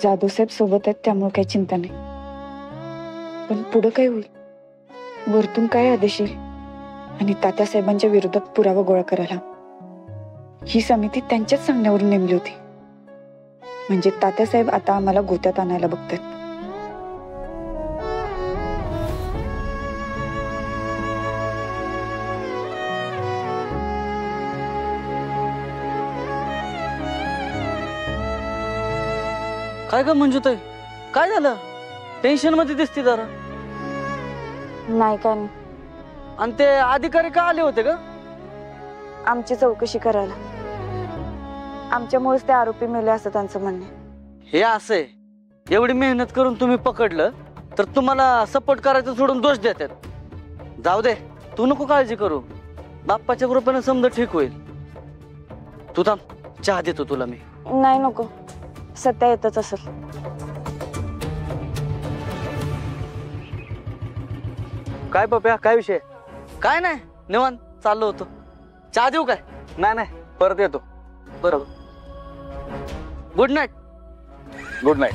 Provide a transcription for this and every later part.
जाधव साहेब सोबत आहेत त्यामुळे काही चिंता नाही, पण पुढं काय होईल, वरतून काय आदेश येईल आणि तात्यासाहेबांच्या विरोधात पुरावा गोळा करायला ही समिती त्यांच्याच सांगण्यावरून नेमली होती. म्हणजे तात्यासाहेब आता आम्हाला गोत्यात आणायला बघतात. काय ग मंजुताई, काय झालं? टेन्शन मध्ये दिसते जरा. नाही काय नाही. आणि ते अधिकारी का आले होते का? आमची चौकशी करायला. आमच्यामुळेच ते आरोपी मेले असं त्यांचं म्हणणे. हे असं आहे, एवढी मेहनत करून तुम्ही पकडलं तर तुम्हाला सपोर्ट करायचं सोडून दोष देतात. जाऊ दे, तू नको काळजी करू, बाप्पाच्या कृपेने समजा ठीक होईल. तू थांब, चहा देतो तुला मी. नाही नको, सत्या येतच असेल. काय पप्या, काय विषय? काय नाही, निवांत चाललो होतो. चहा देऊ काय? नाही नाही, परत येतो. बरोबर. Good night. Good night.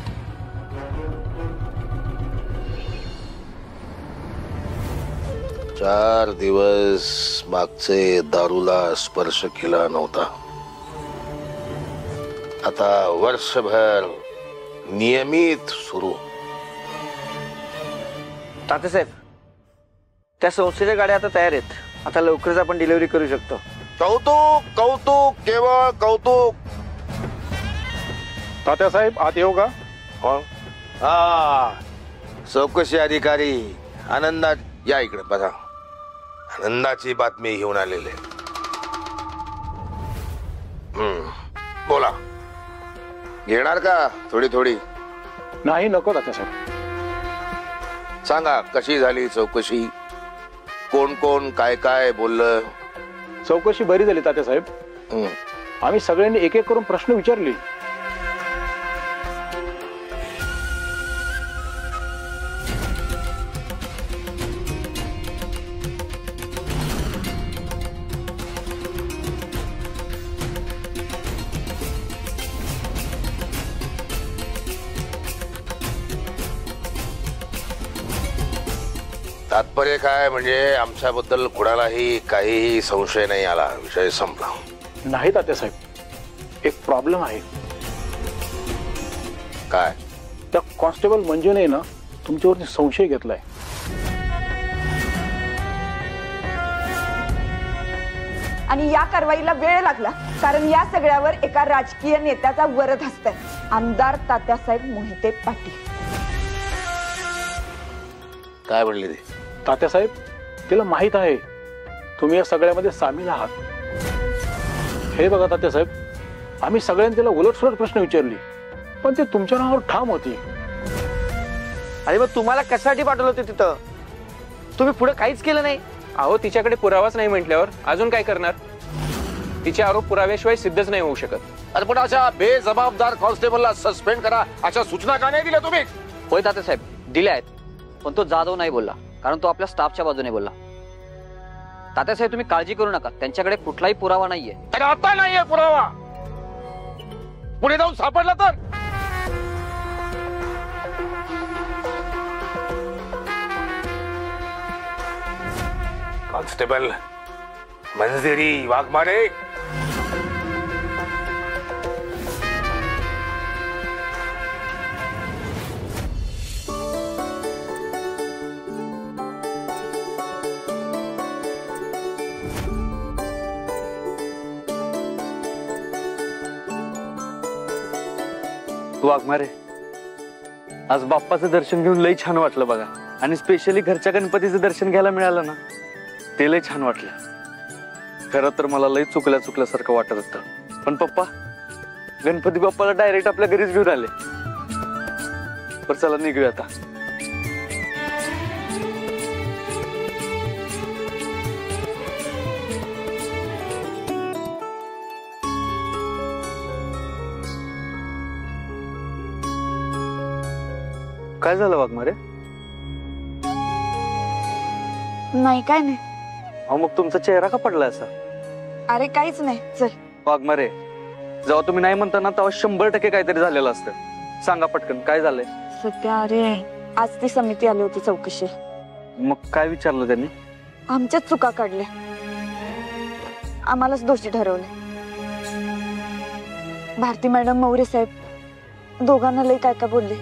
चार दिवस मागचे दारूला स्पर्श केला नव्हता, आता वर्षभर नियमित सुरू. तात्यासाहेब, त्या संस्थेच्या गाड्या आता तयार आहेत, आता लवकरच आपण डिलिव्हरी करू शकतो. कौतुक कौतुक, केवळ कौतुक. तात्यासाहेब आत येऊ का? कोण? हा, चौकशी अधिकारी आनंदात. या इकडे बघा, आनंदाची बातमी घेऊन आलेले. बोला, घेणार का थोडी थोडी? नाही नको तात्यासाहेब. सांगा, कशी झाली चौकशी? कोण कोण काय काय बोललं? चौकशी बरी झाली तात्यासाहेब. आम्ही सगळ्यांनी एक एक करून प्रश्न विचारले. तात्पर्य काय म्हणजे आमच्याबद्दल कुणालाही काहीही संशय नाही आला, विषय संपला. नाही तात्यासाहेब, एक प्रॉब्लेम आहे. काय? त्या कॉन्स्टेबल मंजूने ना तुमच्यावरती संशय घेतलाय. आणि या कारवाईला वेळ लागला कारण या सगळ्यावर एका राजकीय नेत्याचा वरद हस्त आहे, आमदार तात्यासाहेब मोहिते पाटील. काय म्हणले ते? तात्यासाहेब, तिला माहित आहे तुम्ही या सगळ्यामध्ये सामील आहात. हे बघा तात्यासाहेब, आम्ही सगळ्यांनी तिला उलटसुलट प्रश्न विचारली, पण ते तुमच्या नावावर ठाम होती. अरे मग तुम्हाला कशासाठी पाठवलं होतं तिथं? तुम्ही पुढे काहीच केलं नाही. अहो, तिच्याकडे पुरावाच नाही म्हटल्यावर अजून काय करणार? तिचे आरोप पुराव्याशिवाय सिद्धच नाही होऊ शकत. अरे पण अशा बेजबाबदार कॉन्स्टेबलला सस्पेंड करा अशा सूचना का नाही दिल्या तुम्ही? होय तात्यासाहेब, दिल्या आहेत, पण तो जाधव नाही बोलला, कारण तो आपल्या स्टाफच्या बाजूने बोलला. तात्यासाहेब, तुम्ही काळजी करू नका, त्यांच्याकडे कुठलाही पुरावा नाहीये. अरे आता नाहीये पुरावा, पुढे जाऊन सापडला तर? कॉन्स्टेबल मंजिरी वाघमारे, वाघमारे, आज बाप्पाचं दर्शन घेऊन लई छान वाटलं बघा. आणि स्पेशली घरच्या गणपतीचं दर्शन घ्यायला मिळालं ना, ते लई छान वाटलं. खरं तर मला लई चुकल्यासारखं वाटत होतं, पण पप्पा गणपती बाप्पाला डायरेक्ट आपल्या घरीच घेऊन आले. पर चला निघूया आता. काय झालं वाघमारे? नाही काय नाही. अहो, मग तुमचा चेहरा का पडला असा? अरे काहीच नाही, चल. वाघमारे, जेव्हा तुम्ही नाही म्हणता ना तेव्हा 100% काहीतरी झालेलं असतं. सांगा पटकन काय झालंय. सध्या अरे आज ती समिती आली होती चौकशी. मग काय विचारलं त्यांनी. आमच्याच चुका काढल्या, आम्हालाच दोषी ठरवले. भारती मॅडम, मौर्य साहेब दोघांना लई काय काय बोलले.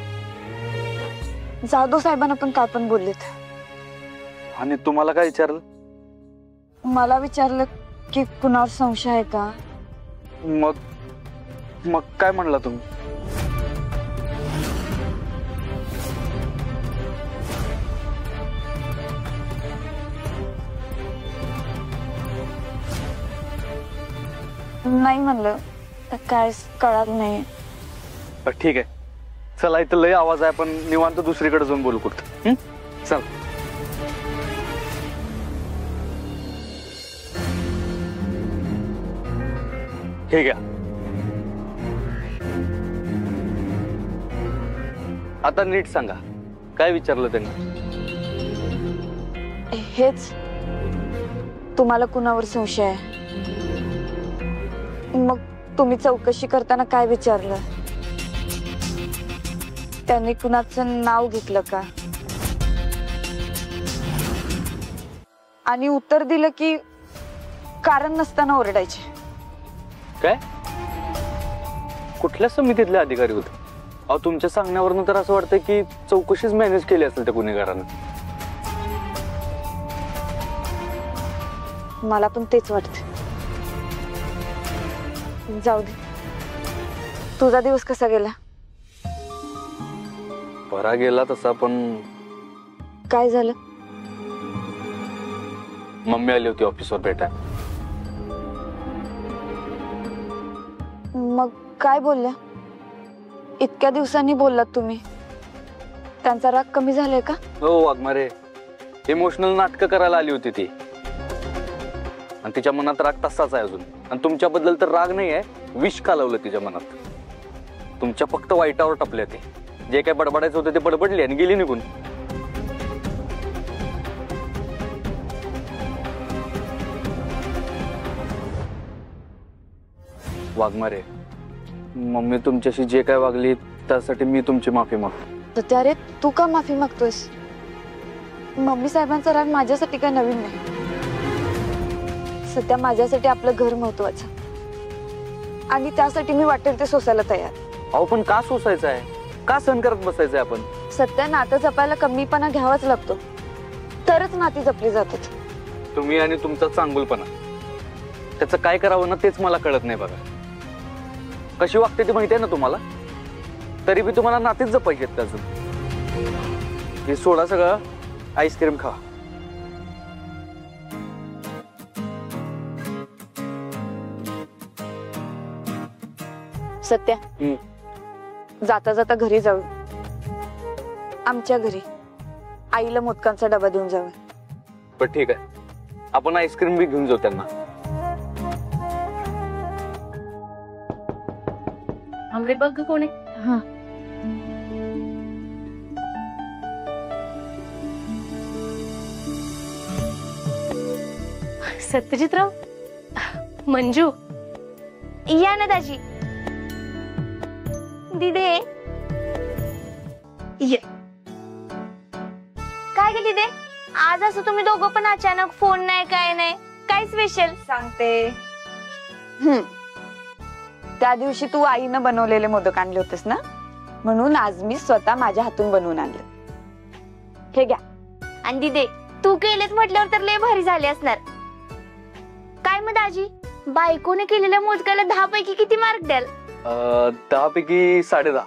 जाधव साहेबांना पण काय पण बोललेत. आणि तुम्हाला काय विचारलं. मला विचारलं की कुणावर संशय आहे का. मग मग काय म्हणला तुम्ही. नाही म्हणलं तर काय कळालं नाही. ठीक आहे, चला इथं लय आवाज आहे, पण निवांत दुसरीकडे जाऊन बोलू कुठं. चल. हे घ्या. आता नीट सांगा काय विचारलं त्यांनी. हेच, तुम्हाला कुणावर संशय आहे. मग तुम्ही चौकशी करताना काय विचारलं. त्यांनी कुणाचं नाव घेतलं का आणि उत्तर दिलं की कारण नसताना ओरडायचे. काय कुठल्या समितीतले अधिकारी होते. अहो तुमच्या सांगण्यावरून तर असं वाटतं की चौकशीच मॅनेज केली असेल त्या गुन्हेगारानं. मला पण तेच वाटतं. जाऊ दे, तुझा दिवस कसा गेला. बरा गेला तसा, पण काय झालं. मम्मी आली होती ऑफिसवर भेटाय. मग काय बोलल्या. इतक्या दिवसांनी बोललात तुम्ही. त्यांचा राग कमी झालाय का. हो वाघमारे, इमोशनल नाटकं करायला आली होती ती, आणि तिच्या मनात राग तसाच आहे अजून. आणि तुमच्याबद्दल तर राग नाही आहे, विष कालवलं तिच्या मनात. तुमच्या फक्त वाईटावर टपले ते. जे काय बडबडायचं होतं ते बडबडले आणि गेली निघून. वाघमारे, मम्मी तुमच्याशी जे काय वागली त्यासाठी मी तुमची माफी मागतो. तर अरे तू का माफी मागतोयस. मम्मी साहेबांचा राग माझ्यासाठी काय नवीन नाही. सध्या माझ्यासाठी आपलं घर महत्वाचं, आणि त्यासाठी मी वाटेल ते सोसायला तयार. अहो पण का सोसायचं आहे, का सहन करत बसायचंय आपण. सध्या नातं जपायला कमीपणा घ्यावाच लागतो, तरच नाती जपली जातात. तुम्ही आणि तुमचा चांगुलपणा, त्याचं काय करावं ना तेच मला कळत नाही बघा. कशी वागते ती माहिती आहे ना तुम्हाला, तरी बी तुम्हाला नातीच जपायचे आहेत त्याचं. हे सोडा सगळं, आईस्क्रीम खा. सत्या, जाता जाता घरी जाऊ. आमच्या घरी आईला मोदकांचा डबा देऊन जाऊ. पण ठीक आहे, आपण आईस्क्रीम बी घेऊन जाऊ त्यांना. आमरे बघ कोण आहे. हा, सत्यजितराव, मंजू, या ना दाजी. दिदे ये. काय गे दिदे, आज असं तुम्ही दोघं पण अचानक. फोन नाही, काय नाही, काय स्पेशल. सांगते. त्या दिवशी तू आईनं बनवलेले मोदक आणले होतेस ना, म्हणून आज मी स्वतः माझ्या हातून बनवून आणले. हे घ्या. आणि दिदे, तू केलेच म्हटल्यावर तर लय भारी झाले असणार. काय मग दाजी, बायकोने केलेल्या मोदकाला 10 पैकी किती मार्क द्याल. 10 पैकी 10.5.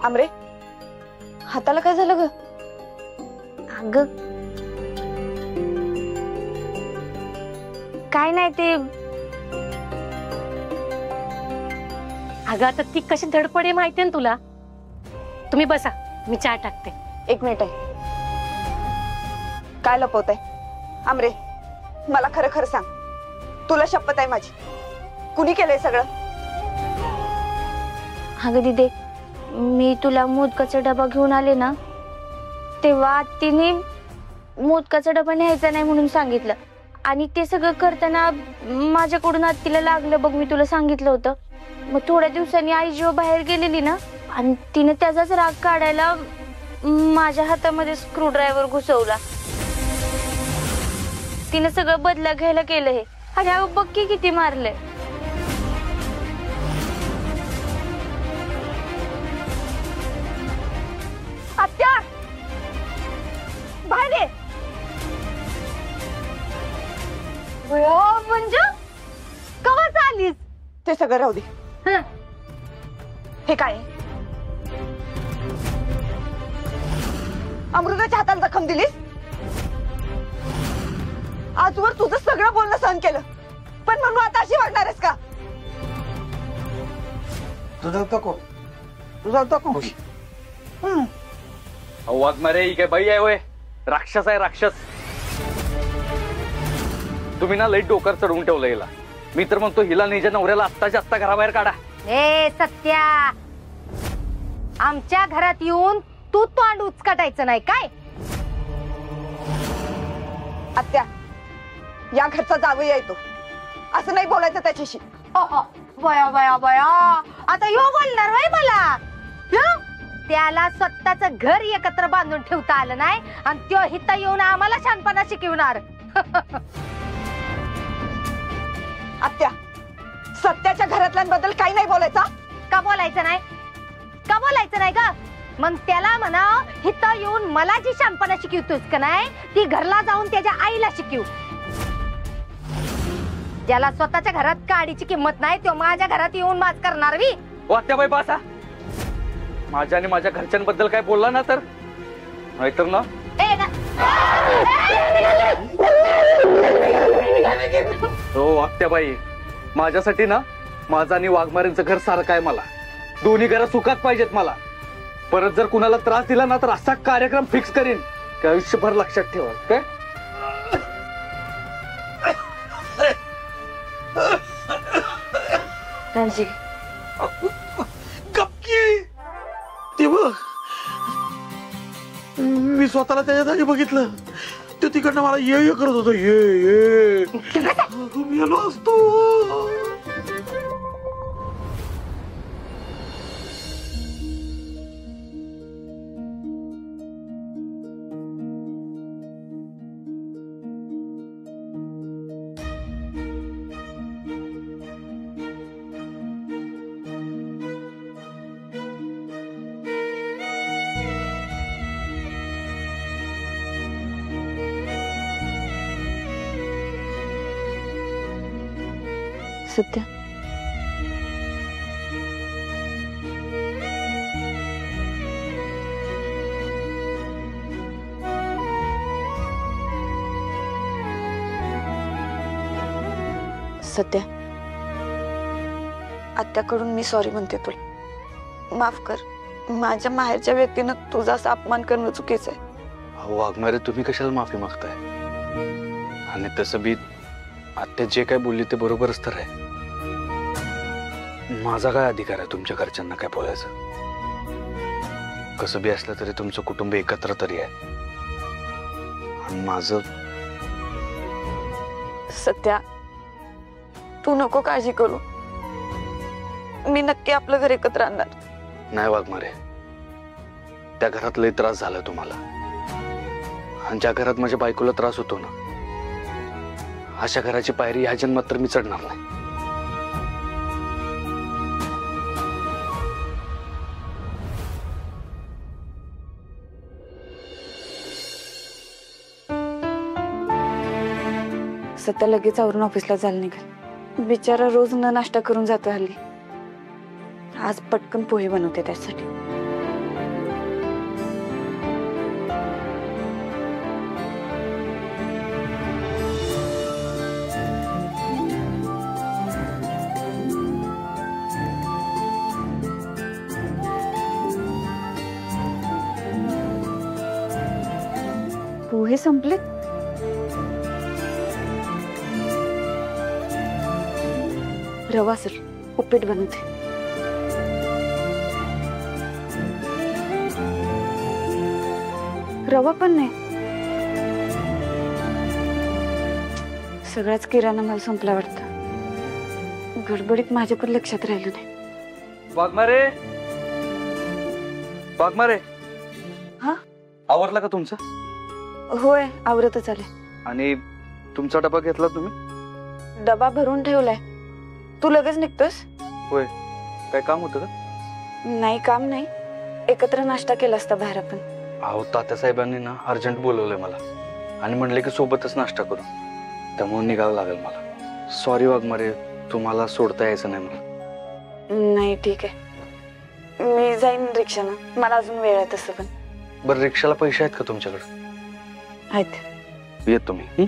आमरे, हाताला काय झालं ग. अगं काय नाही ते. अगं आता ती कशी धडपडे माहितीये ना तुला. तुम्ही बसा, मी चहा टाकते. एक मिनिट आहे. काय लपवत आहे. आमरे, मला खरं खरं सांग. तुला शपथ आहे माझी, कुणी केलंय सगळं. अगं दिदे, मी तुला मोदकाचा डबा घेऊन आले ना, तेव्हा तिने मोदकाचा डबा न्यायचा नाही म्हणून सांगितलं आणि ते सगळं करताना माझ्याकडून आत्तीला लागलं बघ, मी तुला सांगितलं होतं. मग थोड्या दिवसांनी आई जेव्हा बाहेर गेलेली ना आणि तिने त्याचाच राग काढायला माझ्या हातामध्ये स्क्रूड्रायव्हर घुसवला. तिने सगळं बदला घ्यायला केलं हे आणि अगं बघ की किती मारलंय. आत्या बाहेर ये. म्हणजे कवा चालीस? ते सगळं राहू दे. हं. हे काय अमृताच्या हाताला जखम दिलीस? आजवर तुझं सगळं बोलणं सहन केलं, पण म्हणून आता अशी वागणार आहेस का? तुझा तको वाघमारे ही काय बाई आहे वय? राक्षस आहे राक्षस. तुम्ही ना लई डोकर चढवून ठेवलं हिला. मी तर म्हणतो हिला निजा नवऱ्याला आत्ताच्या आत्ता घराबाहेर काढा. ए सत्या, आमच्या घरात येऊन तू तोंड उचकाटायचं नाही काय? आत्या, या घरचा जावई आहे तो, असं नाही बोलायचं त्याच्याशी. बया बया बया, आता यो बोलणार वय मला? यो? त्याला स्वतःच घर एकत्र बांधून ठेवता आलं नाही आणि त्यो हिता येऊन आम्हाला शानपणा शिकवणार. आत्या, सत्याच्या घरातल्यांबद्दल काही नाही बोलायचा. का बोलायचं नाही? का बोलायचं नाही ग? मग त्याला म्हणा हिता येऊन मला जी शानपणा शिकवतोस का नाही ती घरला जाऊन त्याच्या आईला शिकव. ज्याला स्वतःच्या घरात काडीची किंमत नाही तो माझ्या घरात येऊन माज करणार वी. वात्याबाई बासा, माझ्या आणि माझ्या घरच्यांबद्दल काय बोलला ना तर नाहीतर ना. हो वात्याबाई, माझ्यासाठी ना माझा आणि वाघमारेंचं घर सारखं आहे. मला दोन्ही घरं सुखात पाहिजेत. मला परत जर कुणाला त्रास दिला ना तर असा कार्यक्रम फिक्स करीन की आयुष्यभर लक्षात ठेवा. काय रणजी, गपकी ते बघ, मी स्वतःला त्याच्या जागी बघितलं. ते तिकडनं मला ये ये करत होतो. ये मी आलो असतो. सत्या, सत्या, आत्याकडून मी सॉरी म्हणते तुला. माफ कर. माझ्या माहेरच्या व्यक्तीनं तुझा असा अपमान करणं चुकीचं आहे. अहो वाघमारे, तुम्ही कशाला माफी मागताय? आणि तसं बी आत्या जे काय बोलली ते बरोबरच तर आहे. माझा काय अधिकार आहे तुमच्या घरच्यांना काय बोलायचं? कसं बी असलं तरी तुमचं कुटुंब एकत्र तरी आहे. आणि माझं सत्या, तू नको काळजी करू. मी नक्की आपलं घर एकत्र आणणार. नाही वाघमारे, त्या घरात लय त्रास झाला तुम्हाला. आणि ज्या घरात माझ्या बायकोला त्रास होतो ना, अशा घराची पायरी ह्या जन्मात तर मी चढणार नाही. सत्या लगेच आवरून ऑफिसला जायला निघाल. बिचारा रोज न नाश्ता करून जातो हल्ली. आज पटकन पोहे बनवते त्यासाठी. पोहे संपलेत. रवा सर, उपीट बनवते. रवा पण नाही. सगळाच किराणा माल संपला वाटतं. गडबडीत माझ्या पण लक्षात राहिलं नाही. वाघमारे हा आवरला का तुमचं? होय, आवरतच आले. आणि तुमचा डबा घेतला तुम्ही? डबा भरून ठेवलाय. तू लगेच निघतोस? होय. काय काम होतं का? नाही, काम नाही. एकत्र नाश्ता केला असता बाहेर आपण. अहो, तात्यासाहेबांनी ना अर्जंट बोलवलंय मला आणि म्हणले की सोबतच नाश्ता करू, त्यामुळे निघावं लागेल मला. सॉरी वाघमारे, तुम्हाला सोडता यायचं नाही मला. नाही, ठीक आहे. मी जाईन रिक्षानं. मला अजून वेळ आहे तसं पण. बरं, रिक्षाला पैसे आहेत का तुमच्याकडे? आहेत. येतो मी.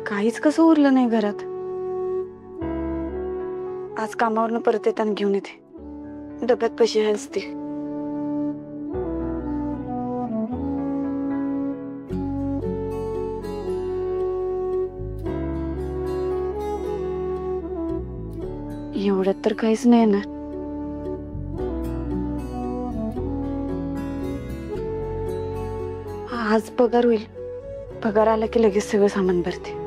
काहीच कसं उरलं नाही घरात. आज कामावरनं परत येताना घेऊन येते. डब्यात पैसे असतील. एवढ्यात तर काहीच नाही ना. आज पगार होईल. पगार आला की लगेच सगळं सामान भरते.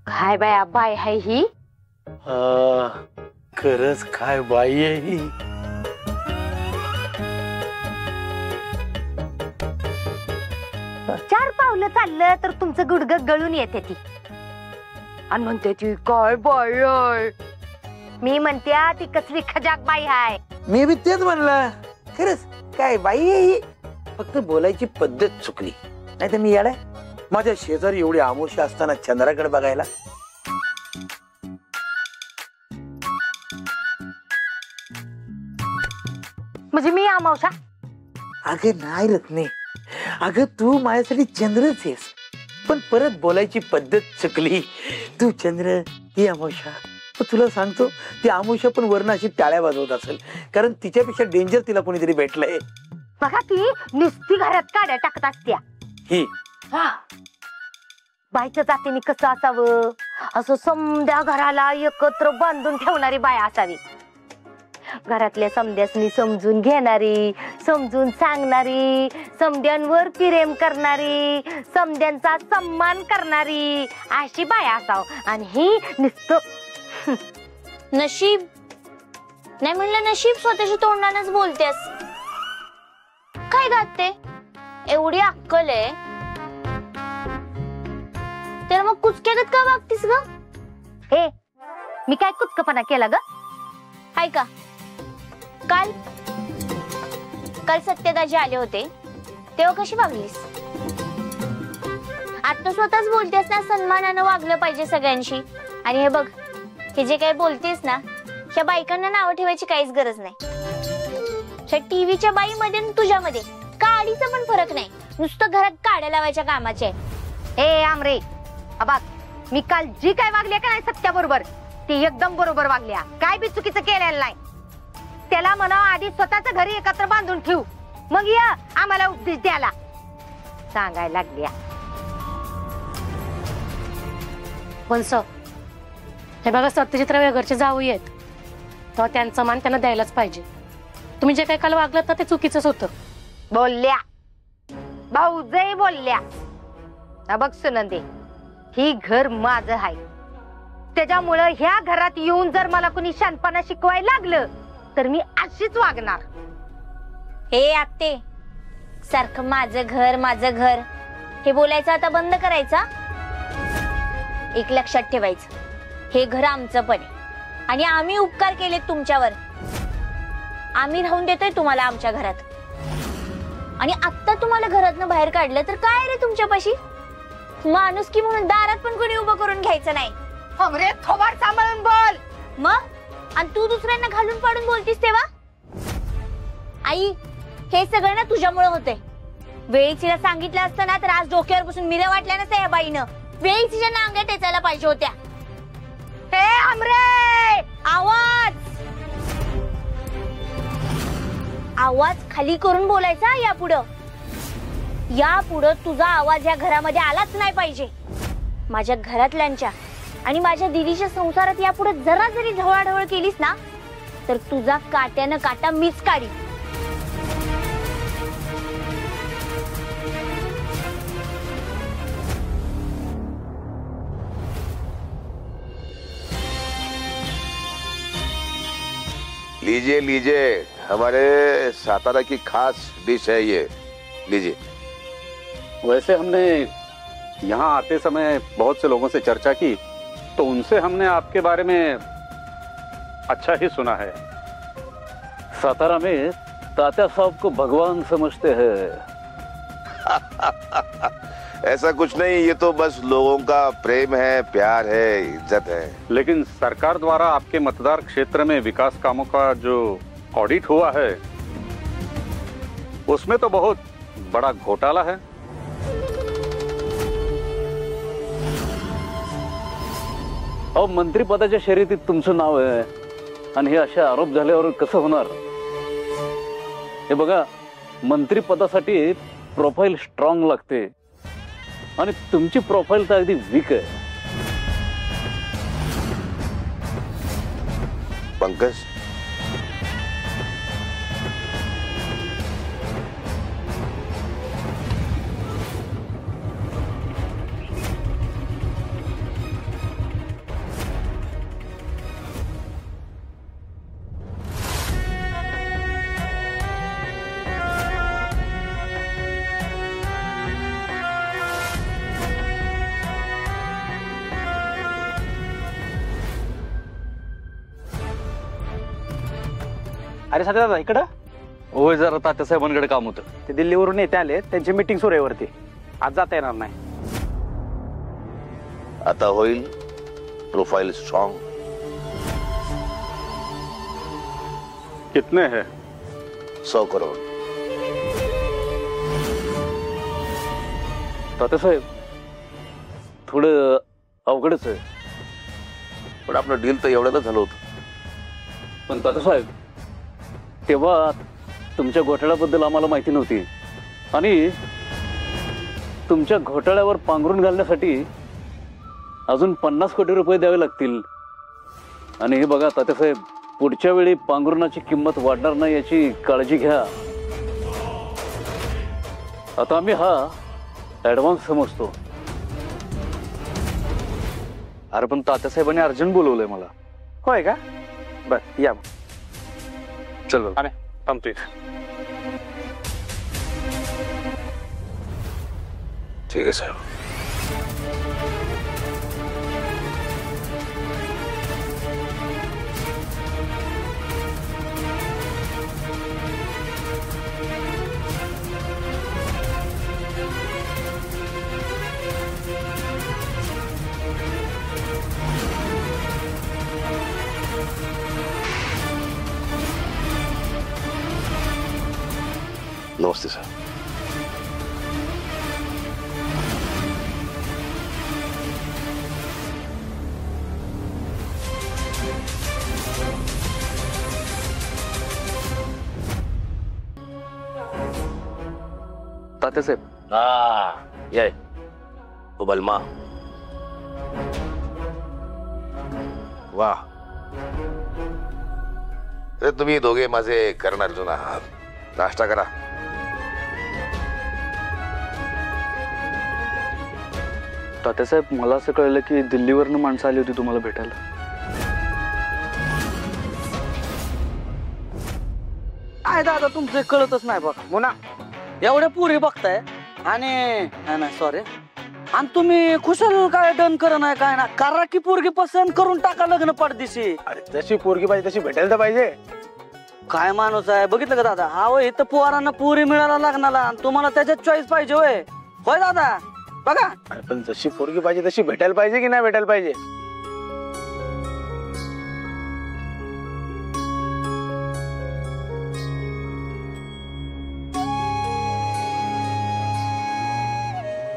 काय बाय बाय हाय ही. खरंच काय बाई आहे ही. चार पावलं चाललं तर तुमचं गुडगं गळून येते ती आणि म्हणते ती काय बाई आहे. मी म्हणते ती कसली खजाक बाई हाय. मी बी तेच म्हणलं. खरंच काय बाई आहे ही. फक्त बोलायची पद्धत चुकली. नाही तर मी यालाय माझ्या शेजारी एवढी आमुष्य असताना चंद्राकडे बघायला. म्हणजे मी अमावशा? अगं नाही रत्ने, अगं तू माझ्यासाठी चंद्रच आहेस. पण परत बोलायची पद्धत चुकली. तू चंद्र, ही अमावस्या. तुला सांगतो ती अमावस्या पण वर्ण अशी टाळ्या वाजवत असेल, कारण तिच्यापेक्षा डेंजर तिला कोणीतरी भेटलंय. बघा ती नुसती घरात काड्या टाकत असत्या ही. हा, बाईच्या जातीने कसं असावं, असं समद्या घराला एकत्र बांधून ठेवणारी बाय असावी. घरातल्या समद्यासनी समजून घेणारी, समजून सांगणारी, समद्यांवर प्रेम करणारी, समद्यांचा सन्मान करणारी अशी बाय असाव. आणि ही नुसतं नशीब नाही म्हणलं, नशीब स्वतःच्या तोंडानच बोलतेस. काय गाते? एवढी अक्कल आहे तर मग कुचक्यागत का वागतीस ग? हे मी काय कुचकपणा केला ग? हाय का? काल सत्यदाजी आले होते तेव्हा कशी वागलीस? आता स्वतःच बोलतेस ना सन्मानानं वागलं पाहिजे सगळ्यांशी. आणि हे बघ, हे जे काही बोलतेस ना, ह्या बायकांना नावं ठेवायची काहीच गरज नाही. ह्या टीव्हीच्या बाईमध्ये आणि तुझ्यामध्ये काडीचा पण फरक नाही. नुसतं घरात काड्या लावायच्या कामाचे. हे आमरे, अबाग, मी काल जी काय वागल्या का नाही सत्या बरोबर, ती एकदम बरोबर वागल्या. काय बी चुकीचं केलेलं नाही. त्याला म्हणा आधी स्वतःच घरी एकत्र बांधून ठेवू, मग या आम्हाला उपदेश द्यायला सांगायला लागल्या. वंस, हे बघा, सत्यजितराव घरचे जाऊ आहेत तेव्हा त्यांचा मान त्यांना द्यायलाच पाहिजे. तुम्ही जे काही काल वागलात ना ते चुकीचंच होतं. बोलल्या भाऊजय बोलल्या. बघ सुनंदे, ही घर माझं आहे. त्याच्यामुळं ह्या घरात येऊन जर मला कुणी शानपणा शिकवायला लागलं तर मी अशीच वागणार. हे आत्ते, सारखं माझं घर हे बोलायचं आता बंद करायचा. एक लक्षात ठेवायचं, हे घर आमचं पण आहे आणि आम्ही उपकार केलेत तुमच्यावर. आम्ही राहून देतोय तुम्हाला आमच्या घरात. आणि आता तुम्हाला घरातनं बाहेर काढलं तर काय रे तुमच्यापाशी? माणूस की म्हणून दारात पण कोणी उभं करून घ्यायचं नाही. हमरे थोबाड सांभाळून बोल. मग आणि तू दुसऱ्यांना घालून पाडून बोलतीस तेव्हा? आई, हे सगळं ना तुझ्यामुळे होते. वेळीच तिला सांगितलं असतं ना तर आज डोक्यावर बसून मिऱ्या वाटल्या नसत्या या बाईनं. वेळीच तिच्या नांग्या टेचायला पाहिजे होत्या. हे हमरे, आवाज आवाज खाली करून बोलायचा यापुढं तुझा आवाज या घरामध्ये आलाच नाही पाहिजे. माझ्या घरातल्यांच्या आणि माझ्या दिदीच्या संसारात यापुढे जरा जरी ढवळाढवळ केलीस ना तर तुझा काट्यानं काटा मीच काढी. लीजिए लीजिए, हमारे सातारा की खास डिश है ये, लीजिए. वैसे हमने यहाँ आते समय बहुत से लोगों से चर्चा की तो उनसे हमने आपके बारे में अच्छा ही सुना है. सातारा में तात्या साहब को भगवान समझते हैं. ऐसा कुछ नहीं, ये तो बस लोगों का प्रेम है, प्यार है, इज्जत है. लेकिन सरकार द्वारा आपके मतदार क्षेत्र में विकास कामों का जो ऑडिट हुआ है उसमें तो बहुत बड़ा घोटाला है. अहो, मंत्रिपदाच्या शर्यतीत तुमचं नाव आहे आणि हे असे आरोप झाल्यावर कसं होणार? हे बघा, मंत्रिपदासाठी प्रोफाईल स्ट्रॉंग लागते आणि तुमची प्रोफाईल तर अगदी वीक आहे. पंकज, अरे सध्या दादा इकडं. होय, जरा तात्यासाहेबांकडे काम होतं. ते दिल्लीवरून येते आले, त्यांची मीटिंग सुरू आहे वरती. आज जाता येणार नाही. आता होईल प्रोफाइल स्ट्रॉंग. कितने हैं? 100 करोड़. तात्यासाहेब, थोडं अवघडच आहे. पण आपलं डील तर एवढ्याला झालं होतं. पण तात्यासाहेब, तेव्हा तुमच्या घोटाळ्याबद्दल आम्हाला माहिती नव्हती आणि तुमच्या घोटाळ्यावर पांघरून घालण्यासाठी अजून 50 कोटी रुपये द्यावे लागतील. आणि हे बघा तात्यासाहेब, पुढच्या वेळी पांघरुणाची किंमत वाढणार नाही याची काळजी घ्या. आता आम्ही हा ऍडव्हान्स समजतो. अरे पण तात्यासाहेबांनी अर्जंट बोलवलंय मला. होय का? बर, या मग. चल बरं. अरे थांबतोय. ठीक आहे साहेब. नमस्ते सर. तात्यासाहेब, ये बलमा. वा, अरे तुम्ही दोघे माझे कर्ण अर्जुन आहात. नाश्ता करा. तात्यासाहेब, मला असं कळलं की दिल्लीवरनं माणसं आली होती तुम्हाला भेटायला. काय दादा तुमचं कळतच नाही बघ. मुना एवढ्या पुरी बघताय आणि नाही सॉरी, आणि तुम्ही खुशाल काय डन कर नाही काय ना करा की पोरगी पसंत करून टाका लग्न पडदिशी. अरे जशी पोरगी पाहिजे तशी भेटायला तर पाहिजे. काय माणूस आहे बघितलं का दादा? हा होय, इथं पोरांना पुरी मिळायला लागणार आणि तुम्हाला त्याच्यात चॉईस पाहिजे. होय होय दादा, बघा. पण जशी पोरगी पाहिजे तशी भेटायला पाहिजे की नाही भेटायला पाहिजे?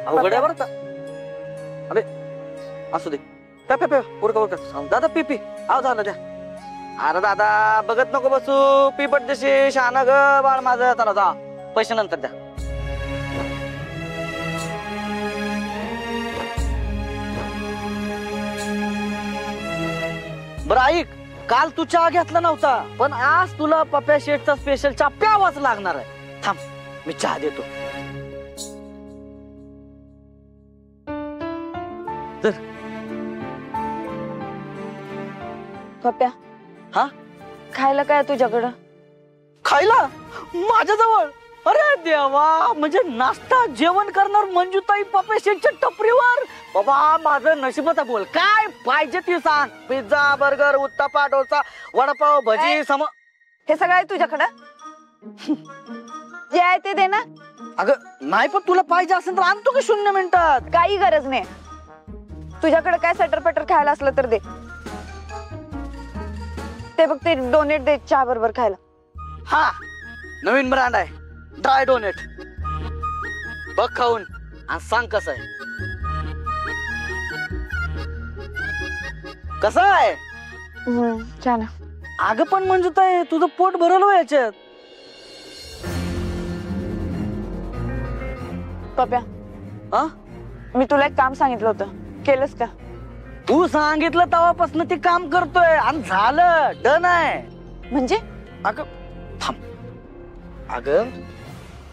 अवघड आहे बरं का. अरे असू दे. पे पे पे, उरका उरका दादा. P P. आव झालं द्या. अरे दादा बघत नको बसू, पिपट जशी शहाणा ग बाळ माझं. चला जा, पैसे नंतर द्या. बरं ऐक, काल तू चहा घेतला नव्हता, पण आज तुला पप्या शेठचा स्पेशल चहा प्यावाच लागणार आहे. थांब, मी चहा देतो. पप्या. हा? खायला काय तुझ्याकडं? खायला माझ्याजवळ? अरे देवा, म्हणजे नाश्ता जेवण करणार मंजूताई पप्या शेठच्या टपरीवर. बाबा माझं नशीबच बोल, काय पाहिजे ते सांग. पिझ्झा, बर्गर, उत्तप्पा, डोसा, वडापाव, भजी, सम. हे सगळं आहे तुझ्याकडं? जे आहे ते दे ना. अगं नाही, पण तुला पाहिजे असेल तर आणतो की 0 मिनिटात. काही गरज नाही. तुझ्याकडे काय सटर पटर खायला असलं तर दे. ते बघ, ते डोनेट दे चहा बरोबर खायला. हा, नवीन ब्रँड आहे, ड्राय डोनेट. बघ खाऊन आणि सांग कसं आहे. कसं आहे? छान. अगं पण मंजूताई, तुझं पोट भरलं याच्यात. पप्या, हा? मी तुला एक काम सांगितलं होतं, केलंस का? तू सांगितलं तेव्हापासून ते काम करतोय आणि झालं, डन आहे. म्हणजे? अगं थांब. अगं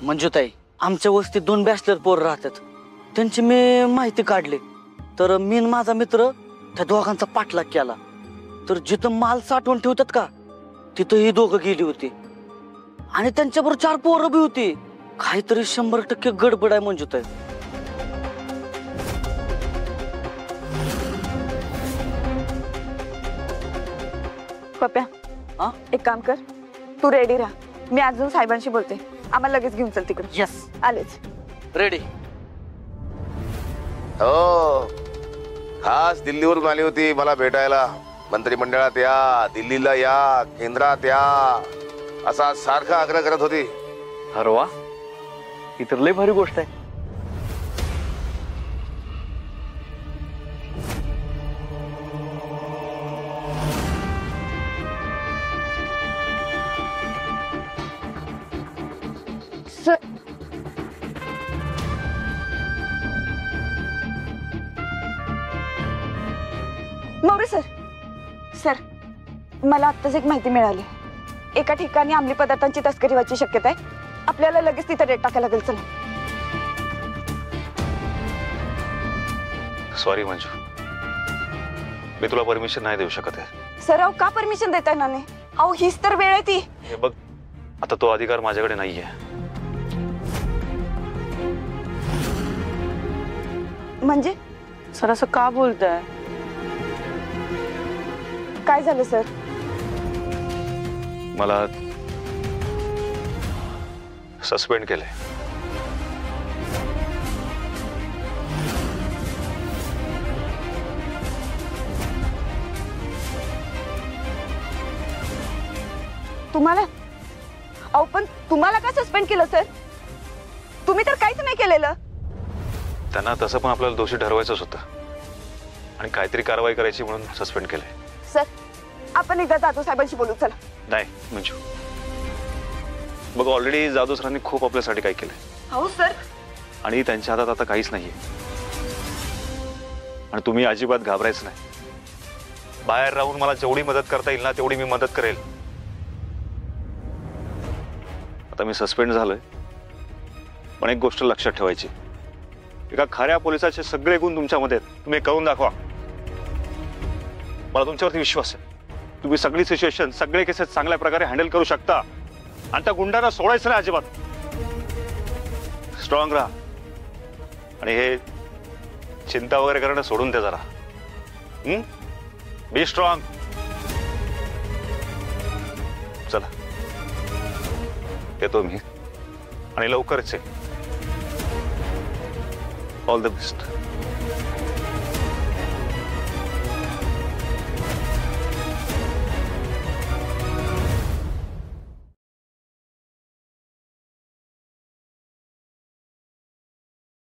मंजूताई, आमच्या वस्तीत 2 बॅचलर पोर राहतात. त्यांची मी माहिती काढली, तर मी आणि माझा मित्र त्या दोघांचा पाठलाग केला. तर जिथं माल साठवून ठेवतात का, तिथं ही दोघं गेली होती आणि त्यांच्याबरोबर 4 पोरं बी होती. काहीतरी 100% गडबड आहे मंजूताई. पप्या, हा? एक काम कर, तू रेडी राहा. मी अजून साहेबांशी बोलते. आम्हाला लगेच घेऊन चल तिकडे. यस, आलेच. रेडी. हो, खास दिल्लीवरून आली होती मला भेटायला. मंत्रिमंडळात या, दिल्लीला या, केंद्रात या, असा सारखा आग्रह करत होती. अरे वा, ही तर लय भारी गोष्ट आहे. मौर्य सर, सर मला आत्ताच एक माहिती मिळाली. एका ठिकाणी अंमली पदार्थांची तस्करी व्हायची शक्यता आहे. आपल्याला लगेच तिथे रेट टाकायला लागेल. चला. सॉरी मंजू, मी तुला परमिशन नाही देऊ शकत आहे. सर अहो, का परमिशन देताय ना? अहो हीच तर वेळ आहे ती. हे बघ, आता तो अधिकार माझ्याकडे नाहीये. म्हणजे? सर असं का बोलताय? काय झालं सर? मला सस्पेंड केलंय. तुम्हाला? अहो पण तुम्हाला का सस्पेंड केलं सर? तुम्ही तर काहीच नाही केलेलं. त्यांना तसं पण आपल्याला दोषी ठरवायचंच होतं आणि काहीतरी कारवाई करायची म्हणून सस्पेंड केलंय. सर आपण एकदा जाधव साहेबांशी बोलू. चला. नाही मंजू, बघ ऑलरेडी जाधव सरांनी खूप आपल्यासाठी काय केलंय. हो सर. आणि त्यांच्या हातात आता काहीच नाहीये. आणि तुम्ही अजिबात घाबरायचं नाही. बाहेर राहून मला जेवढी मदत करता येईल ना तेवढी मी मदत करेल. आता मी सस्पेंड झालोय, पण एक गोष्ट लक्षात ठेवायची, एका खऱ्या पोलिसाचे सगळे गुण तुमच्यामध्ये आहेत. तुम्ही करून दाखवा. मला तुमच्यावरती विश्वास आहे. तुम्ही सगळी सिच्युएशन, सगळे केसेस चांगल्या प्रकारे हँडल करू शकता आणि त्या गुंडांना सोडायचं नाही अजिबात. स्ट्रॉंग राहा आणि हे चिंता वगैरे करणं सोडून द्या जरा. Be strong. चला येतो मी आणि लवकरच आहे. All the best.